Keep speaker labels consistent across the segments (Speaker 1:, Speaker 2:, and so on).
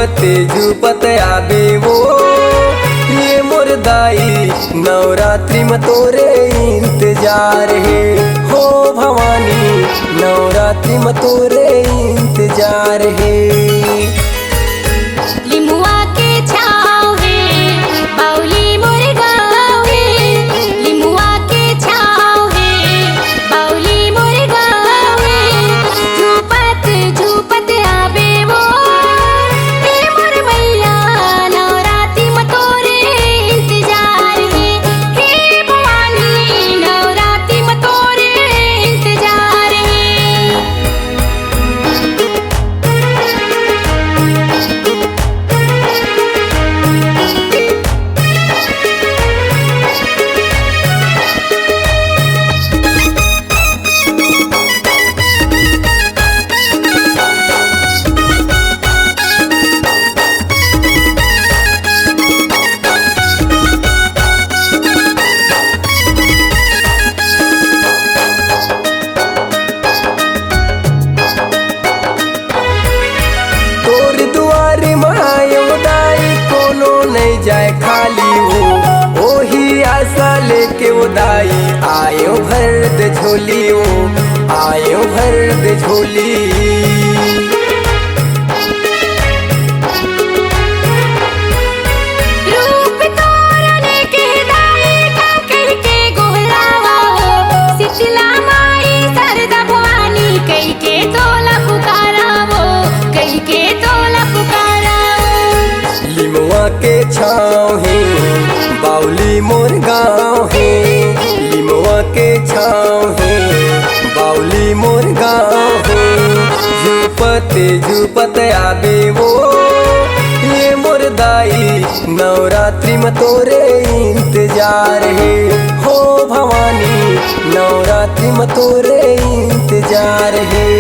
Speaker 1: झुपते झुपत आबे वो ये मोर दाई नवरात्रि में तोरे इंतजार है हो भवानी नवरात्रि में तोरे इंतजार है।
Speaker 2: लिमुआ के छाँव है बाउली मोर गाँव है, लिमुआ के छाँव है बाउली मोर गाँव है। झूपत झूपत आबे वो हे मोर मैया नवरात्रि में तोरे इंतजार है। हे भवानी नवरात्रि में तोरे इंतजार है।
Speaker 1: तोर दुआरे मायो दाई कोनो नहीं जाए खाली हो ओही आशा लेके वो दाई आयो भर दे झोली वो आयो भर दे झोली।
Speaker 2: रूप तोरने के दाई का कह के गोहरावा हो शीतला माई शारदा भवानी कह के तोला पुकारा वो कह के तोला पुकारा वो।
Speaker 1: लिमुआ के छाँव है बाउली मोर गाँव है, लिमुआ के छाँव है बाउली मोर गाँव है। झुपते झुपत आबे वो ये मोर दाई नवरात्रि में तोरे इंतजार है हो भवानी नवरात्रि में तोरे इंतजार है।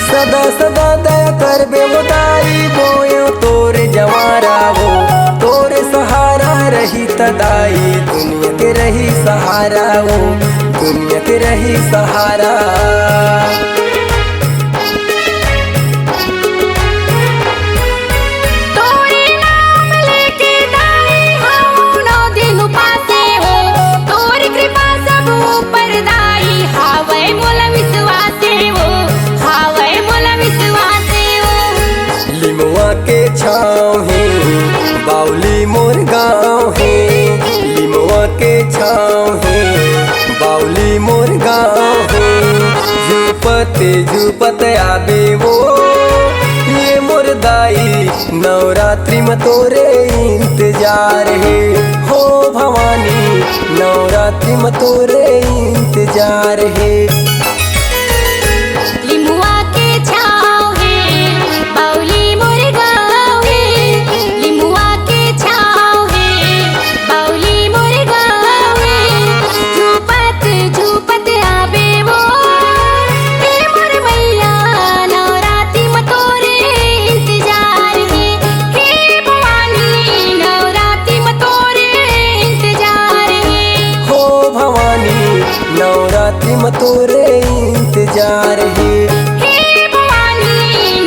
Speaker 1: सदा सदा दया करबे वो दाई बोयो तोरे जवारा वो तोरे सहारा रही तदाई दुनिया के रही सहारा वो दुनिया के रही सहारा।
Speaker 2: तोरे नाम लेके दाई हम नौ दिन उपासे हो तोरी कृपा सब ऊपर दाई हावै मोला विश्वासे हो हावै मोला विश्वासे हो।
Speaker 1: लिमुआ के छाँव है बाउली मोर गाँव है, लिमुआ के छाँव है बाउली मोर गाँव है। झुपते झुपत आबे वो ये मोर दाई नवरात्रि में तोरे इंतजार है हो भवानी नवरात्रि में तोरे इंतजार है।
Speaker 2: लिमुआ के छाँव है बाउली मोर गाँव है, लिमुआ के छाँव है बाउली मोर गाँव है। झूपत झूपत आबे वो हे मोर मैया नवरात्रि में तोरे इंतजार है। हे भवानी नवरात्रि में तोरे इंतजार है।
Speaker 1: हो भवानी नवरात्रि में तोरे इंतजार है।
Speaker 2: हे भवानी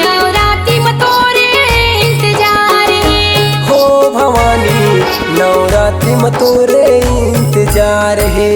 Speaker 2: नवरात्रि में तोरे इंतजार है।
Speaker 1: हो भवानी नवरात्रि में तोरे इंतजार है।